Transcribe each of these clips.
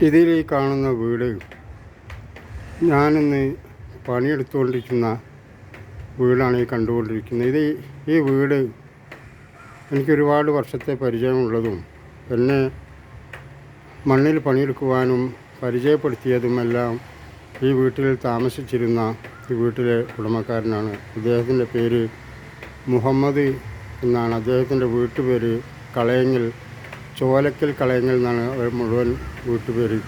ഇതിൽ ഈ കാണുന്ന വീട് ഞാനിന്ന് പണിയെടുത്തുകൊണ്ടിരിക്കുന്ന വീടാണ് ഈ കണ്ടുകൊണ്ടിരിക്കുന്നത്. ഈ വീട് എനിക്കൊരുപാട് വർഷത്തെ പരിചയമുള്ളതും എന്നെ മണ്ണിൽ പണിയെടുക്കുവാനും പരിചയപ്പെടുത്തിയതുമെല്ലാം ഈ വീട്ടിൽ താമസിച്ചിരുന്ന ഈ വീട്ടിലെ ഉടമക്കാരനാണ്. അദ്ദേഹത്തിൻ്റെ പേര് മുഹമ്മദ് എന്നാണ്. അദ്ദേഹത്തിൻ്റെ വീട്ടുപേര് കളയങ്ങൽ, ചോലക്കൽ കളയങ്ങൽ എന്നാണ് അവർ മുഴുവൻ വീട്ടുപേര്.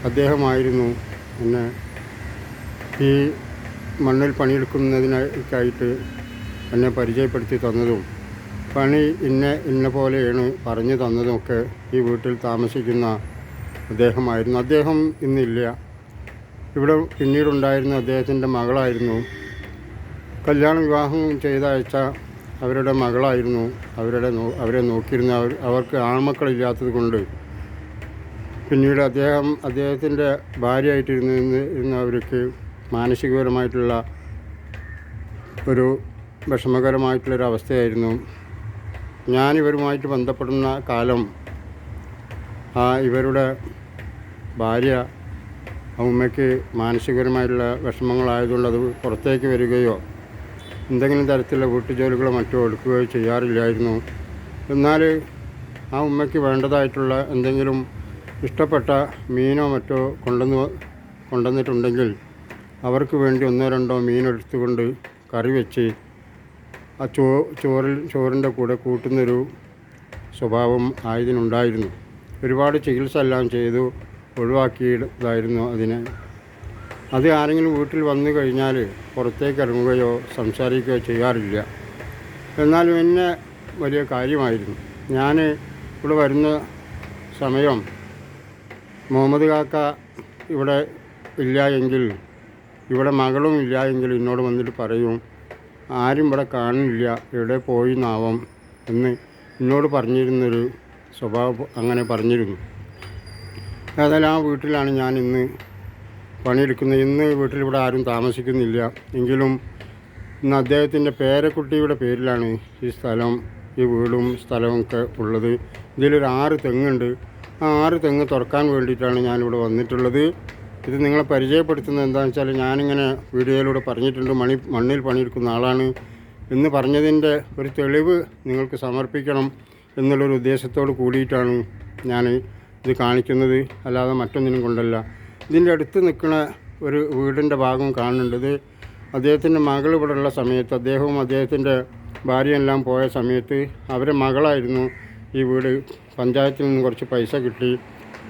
അദ്ദേഹമായിരുന്നു എന്നെ ഈ മണ്ണിൽ പണിയെടുക്കുന്നതിനായിട്ട് എന്നെ പരിചയപ്പെടുത്തി തന്നതും പണി ഇന്ന പോലെയാണ് പറഞ്ഞു തന്നതുമൊക്കെ ഈ വീട്ടിൽ താമസിക്കുന്ന അദ്ദേഹമായിരുന്നു. അദ്ദേഹം ഇന്നില്ല. ഇവിടെ പിന്നീടുണ്ടായിരുന്ന അദ്ദേഹത്തിൻ്റെ മകളായിരുന്നു. വിവാഹം ചെയ്തയച്ച അവരുടെ മകളായിരുന്നു അവരെ നോക്കിയിരുന്ന. അവർക്ക് ആൺമക്കളില്ലാത്തത് കൊണ്ട് പിന്നീട് അദ്ദേഹത്തിൻ്റെ ഭാര്യയായിട്ടിരുന്നവർക്ക് മാനസികപരമായിട്ടുള്ള ഒരു വിഷമകരമായിട്ടുള്ളൊരവസ്ഥയായിരുന്നു. ഞാനിവരുമായിട്ട് ബന്ധപ്പെടുന്ന കാലം ഇവരുടെ ഭാര്യ ഉമ്മയ്ക്ക് മാനസികപരമായിട്ടുള്ള വിഷമങ്ങളായതുകൊണ്ട് അത് പുറത്തേക്ക് വരികയോ എന്തെങ്കിലും തരത്തിലുള്ള വീട്ടുജോലികളോ മറ്റോ എടുക്കുകയോ ചെയ്യാറില്ലായിരുന്നു. എന്നാൽ ആ ഉമ്മയ്ക്ക് വേണ്ടതായിട്ടുള്ള എന്തെങ്കിലും ഇഷ്ടപ്പെട്ട മീനോ മറ്റോ കൊണ്ടുവന്നിട്ടുണ്ടെങ്കിൽ അവർക്ക് വേണ്ടി 1-2 മീനെടുത്തുകൊണ്ട് കറി വെച്ച് ആ ചോറിൻ്റെ കൂടെ കൂട്ടുന്നൊരു സ്വഭാവം ആയതിനുണ്ടായിരുന്നു. ഒരുപാട് ചികിത്സ എല്ലാം ചെയ്തു ഒഴിവാക്കിയതായിരുന്നു അതിനെ. അത് ആരെങ്കിലും വീട്ടിൽ വന്നു കഴിഞ്ഞാൽ പുറത്തേക്ക് ഇറങ്ങുകയോ സംസാരിക്കുകയോ ചെയ്യാറില്ല. എന്നാലും എന്നെ വലിയ കാര്യമായിരുന്നു. ഞാൻ ഇവിടെ വരുന്ന സമയം മുഹമ്മദ് കാക്ക ഇവിടെ ഇല്ല എങ്കിൽ, ഇവിടെ മകളും ഇല്ല എങ്കിൽ എന്നോട് വന്നിട്ട് പറയും, ആരും ഇവിടെ കാണുന്നില്ല, എവിടെ പോയി നാവാം എന്ന് എന്നോട് പറഞ്ഞിരുന്നൊരു സ്വഭാവം അങ്ങനെ പറഞ്ഞിരുന്നു. ഏതായാലും ആ വീട്ടിലാണ് ഞാൻ ഇന്ന് പണിയെടുക്കുന്നത്. ഇന്ന് വീട്ടിലിവിടെ ആരും താമസിക്കുന്നില്ല. എങ്കിലും ഇന്ന് അദ്ദേഹത്തിൻ്റെ പേരക്കുട്ടിയുടെ പേരിലാണ് ഈ സ്ഥലം, ഈ വീടും സ്ഥലവും ഒക്കെ ഉള്ളത്. ഇതിലൊരു 6 തെങ്ങുണ്ട്. ആ 6 തെങ്ങ് തുറക്കാൻ വേണ്ടിയിട്ടാണ് ഞാനിവിടെ വന്നിട്ടുള്ളത്. ഇത് നിങ്ങളെ പരിചയപ്പെടുത്തുന്നത് എന്താണെന്ന് വെച്ചാൽ, ഞാനിങ്ങനെ വീഡിയോയിലൂടെ പറഞ്ഞിട്ടുണ്ട് മണ്ണിൽ പണിയെടുക്കുന്ന ആളാണ് എന്ന് പറഞ്ഞതിൻ്റെ ഒരു തെളിവ് നിങ്ങൾക്ക് സമർപ്പിക്കണം എന്നുള്ളൊരു ഉദ്ദേശത്തോട് കൂടിയിട്ടാണ് ഞാൻ ഇത് കാണിക്കുന്നത്, അല്ലാതെ മറ്റൊന്നിനും കൊണ്ടല്ല. ഇതിൻ്റെ അടുത്ത് നിൽക്കുന്ന ഒരു വീടിൻ്റെ ഭാഗം കാണുന്നുണ്ട്. ഇത് അദ്ദേഹത്തിൻ്റെ മകൾ ഇവിടെ ഉള്ള സമയത്ത്, അദ്ദേഹവും അദ്ദേഹത്തിൻ്റെ ഭാര്യയെല്ലാം പോയ സമയത്ത് അവരെ മകളായിരുന്നു ഈ വീട്. പഞ്ചായത്തിൽ നിന്ന് കുറച്ച് പൈസ കിട്ടി.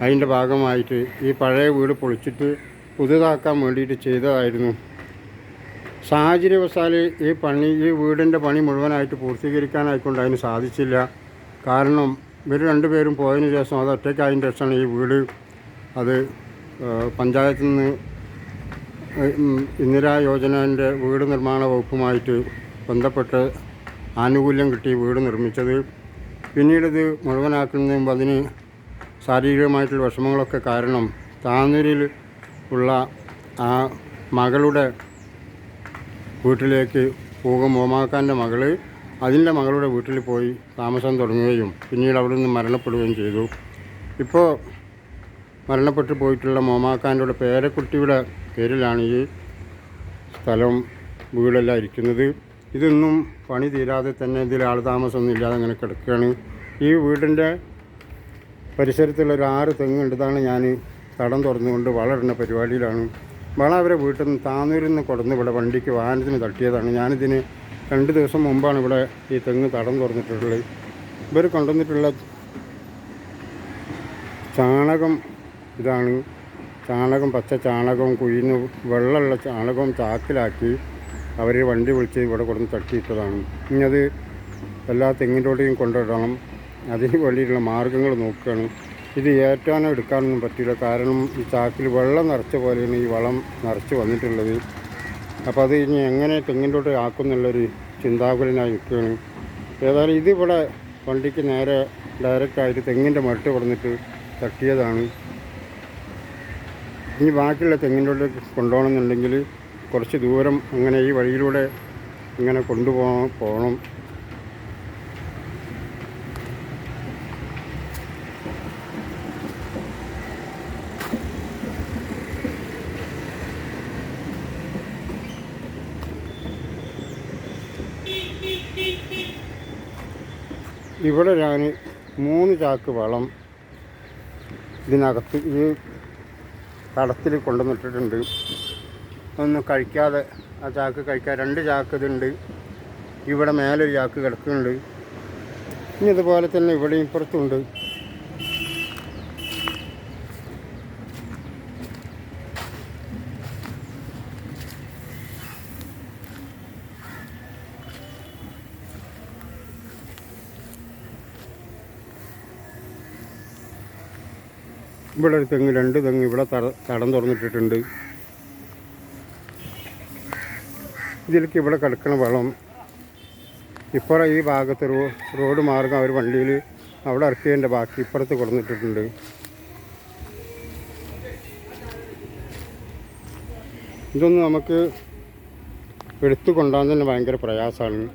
അതിൻ്റെ ഭാഗമായിട്ട് ഈ പഴയ വീട് പൊളിച്ചിട്ട് പുതുതാക്കാൻ വേണ്ടിയിട്ട് ചെയ്തതായിരുന്നു. സാഹചര്യവശാൽ ഈ വീടിൻ്റെ പണി മുഴുവനായിട്ട് പൂർത്തീകരിക്കാനായിക്കൊണ്ട് അതിന് സാധിച്ചില്ല. കാരണം ഇവർ 2 പേരും പോയതിന് ശേഷം അത് ഒറ്റയ്ക്കായതിന് ശേഷമാണ് ഈ വീട് അത് പഞ്ചായത്തിൽ നിന്ന് ഇന്ദിരാ യോജനൻ്റെ വീട് നിർമ്മാണ വകുപ്പുമായിട്ട് ബന്ധപ്പെട്ട് ആനുകൂല്യം കിട്ടി വീട് നിർമ്മിച്ചത്. പിന്നീടിത് മുഴുവനാക്കുന്നതിന് മുമ്പ് അതിന് ശാരീരികമായിട്ടുള്ള വിഷമങ്ങളൊക്കെ കാരണം താന്നൂരിൽ ഉള്ള ആ മകളുടെ വീട്ടിലേക്ക് പോകും. മോമാക്കാൻ്റെ മകൾ അതിൻ്റെ മകളുടെ വീട്ടിൽ പോയി താമസം തുടങ്ങുകയും പിന്നീട് അവിടെ നിന്ന് മരണപ്പെടുകയും ചെയ്തു. ഇപ്പോൾ മരണപ്പെട്ടു പോയിട്ടുള്ള മോമാക്കാൻ്റെ പേരക്കുട്ടിയുടെ പേരിലാണ് ഈ സ്ഥലം വീടെല്ലാം ഇരിക്കുന്നത്. ഇതൊന്നും പണി തീരാതെ തന്നെ ഇതിൽ ആൾ താമസമൊന്നും ഇല്ലാതെ അങ്ങനെ കിടക്കുകയാണ്. ഈ വീടിൻ്റെ പരിസരത്തുള്ളൊരു 6 തെങ്ങുണ്ട്. ഇതാണ് ഞാൻ തടം തുറന്നുകൊണ്ട് വളരുന്ന പരിപാടിയിലാണ്. അവരെ വീട്ടിൽ നിന്ന് താന്നൂരിൽ നിന്ന് കൊടുന്ന് ഇവിടെ വണ്ടിക്ക് വാഹനത്തിന് തട്ടിയതാണ്. ഞാനിതിന് 2 ദിവസം മുമ്പാണ് ഇവിടെ ഈ തെങ്ങ് തടം തുറന്നിട്ടുള്ളത്. ഇവർ കൊണ്ടുവന്നിട്ടുള്ള ചാണകം ഇതാണ്. ചാണകം, പച്ച ചാണകം, കുഴിന്ന് വെള്ളമുള്ള ചാണകം ചാക്കിലാക്കി അവർ വണ്ടി വിളിച്ച് ഇവിടെ കൊടുന്ന് തട്ടിയിട്ടതാണ്. ഇനി അത് എല്ലാ തെങ്ങിൻ്റെയും കൊണ്ടിടണം. അതിന് വേണ്ടിയിട്ടുള്ള മാർഗ്ഗങ്ങൾ നോക്കുകയാണ്. ഇത് ഏറ്റാനോ എടുക്കാനൊന്നും പറ്റില്ല. കാരണം ഈ ചാക്കിൽ വെള്ളം നിറച്ച പോലെയാണ് ഈ വളം നിറച്ച് വന്നിട്ടുള്ളത്. അപ്പോൾ അത് ഇനി എങ്ങനെ തെങ്ങിൻ്റെ ആക്കുന്നുള്ളൊരു ചിന്താകുലനായി നിൽക്കുകയാണ്. ഏതായാലും ഇതിവിടെ വണ്ടിക്ക് നേരെ ഡയറക്റ്റായിട്ട് തെങ്ങിൻ്റെ മട്ട് കൊടുന്നിട്ട് തട്ടിയതാണ്. ഇനി ബാക്കിയുള്ള തെങ്ങിൻ്റെ കൊണ്ടുപോകണമെന്നുണ്ടെങ്കിൽ കുറച്ച് ദൂരം അങ്ങനെ ഈ വഴിയിലൂടെ ഇങ്ങനെ പോകണം. ഇവിടെ ഞാൻ 3 ചാക്ക് വളം ഇതിനകത്ത് ഈ തടത്തിൽ കൊണ്ടുവന്നിട്ടിട്ടുണ്ട്. ഒന്നും കഴിക്കാതെ ആ ചാക്ക് കഴിക്കാൻ 2 ചാക്ക് ഇതുണ്ട്. ഇവിടെ മേലൊരു ചാക്ക് കിടക്കുന്നുണ്ട്. ഇനി ഇതുപോലെ തന്നെ ഇവിടെ ഇപ്പുറത്തുണ്ട്. ഇവിടെ ഒരു തെങ്ങ്, 2 തെങ്ങ് ഇവിടെ തടം തുറന്നിട്ടിട്ടുണ്ട്. ഇതിലേക്ക് ഇവിടെ കിടക്കണ വളം ഇപ്പുറം ഈ ഭാഗത്ത് റോഡ് മാർഗം അവർ വണ്ടിയിൽ അവിടെ ഇറക്കിയതിൻ്റെ ബാക്കി ഇപ്പുറത്ത് കൊടുത്തിട്ടുണ്ട്. ഇതൊന്നും നമുക്ക് എടുത്തു കൊണ്ടുപോകാൻ തന്നെ ഭയങ്കര പ്രയാസമാണ്.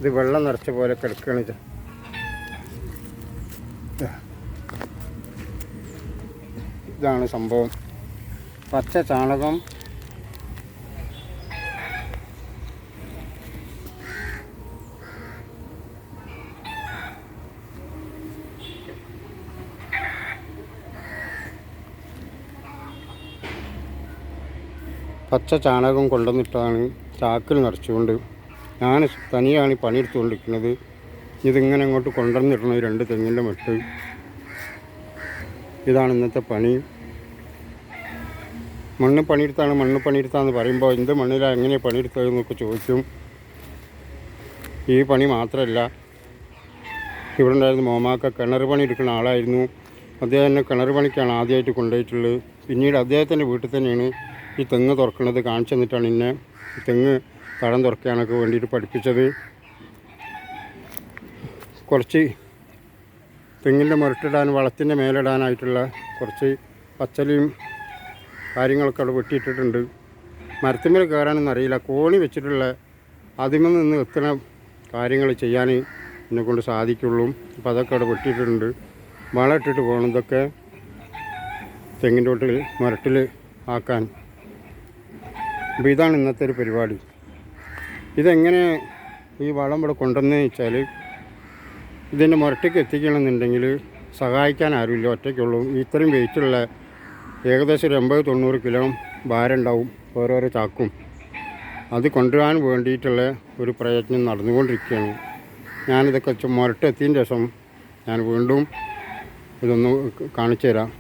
ഇത് വെള്ളം നിറച്ച പോലെ കിടക്കുകയാണ്. ഇതാണ് സംഭവം. പച്ച ചാണകം കൊണ്ടുവന്നിട്ടാണ് ചാക്കിൽ നിറച്ചുകൊണ്ട് ഞാൻ തനിയാണ് പണിയെടുത്തുകൊണ്ടിരിക്കുന്നത്. ഇതിങ്ങനെ അങ്ങോട്ട് കൊണ്ടുവന്നിടണം 2 തെങ്ങിൻ്റെ മെട്ട്. ഇതാണ് ഇന്നത്തെ പണി. മണ്ണ് പണിയെടുത്താന്ന് പറയുമ്പോൾ എന്ത് മണ്ണിലാണ് എങ്ങനെ പണിയെടുത്തതെന്നൊക്കെ ചോദിക്കും. ഈ പണി മാത്രമല്ല, ഇവിടെ ഉണ്ടായിരുന്ന മോമാക്ക കിണർ പണി എടുക്കുന്ന ആളായിരുന്നു. അദ്ദേഹം എന്നെ കിണർ പണിക്കാണ് ആദ്യമായിട്ട് കൊണ്ടുപോയിട്ടുള്ളത്. പിന്നീട് അദ്ദേഹത്തിൻ്റെ വീട്ടിൽ തന്നെയാണ് ഈ തെങ്ങ് തുറക്കുന്നത് കാണിച്ചു തന്നിട്ടാണ് എന്നെ തെങ്ങ് തടം തുറക്കാനൊക്കെ വേണ്ടിയിട്ട് പഠിപ്പിച്ചത്. കുറച്ച് തെങ്ങിൻ്റെ മുരട്ടിടാൻ വളത്തിൻ്റെ മേലിടാനായിട്ടുള്ള കുറച്ച് പച്ചലയും കാര്യങ്ങളൊക്കെ അവിടെ വെട്ടിയിട്ടിട്ടുണ്ട്. മരത്തിന്മേൽ കയറാനൊന്നും അറിയില്ല. കോണി വെച്ചിട്ടുള്ള അതിൽ നിന്ന് എത്തുന്ന കാര്യങ്ങൾ ചെയ്യാൻ എന്നെക്കൊണ്ട് സാധിക്കുള്ളൂ. അപ്പോൾ അതൊക്കെ അവിടെ വെട്ടിയിട്ടുണ്ട്. വളം ഇട്ടിട്ട് പോകണം ഇതൊക്കെ തെങ്ങിൻ്റെ തൊട്ടിൽ മുരട്ടിൽ ആക്കാൻ. അപ്പോൾ ഇതാണ് ഇന്നത്തെ ഒരു പരിപാടി. ഇതെങ്ങനെ ഈ വളം ഇവിടെ കൊണ്ടുവന്ന് വെച്ചാൽ ഇതിൻ്റെ മുരട്ടിക്ക് എത്തിക്കണമെന്നുണ്ടെങ്കിൽ സഹായിക്കാൻ ആരുമില്ല, ഒറ്റയ്ക്കുള്ളൂ. ഇത്രയും വെയിറ്റുള്ള ഏകദേശം ഒരു 80-90 കിലോ ഭാരം ഉണ്ടാവും ഓരോരോ ചാക്കും. അത് കൊണ്ടുവരാൻ വേണ്ടിയിട്ടുള്ള ഒരു പ്രയത്നം നടന്നുകൊണ്ടിരിക്കുകയാണ്. ഞാനിതൊക്കെ മുരട്ടെത്തിയതിന് ശേഷം ഞാൻ വീണ്ടും ഇതൊന്ന് കാണിച്ചു തരാം.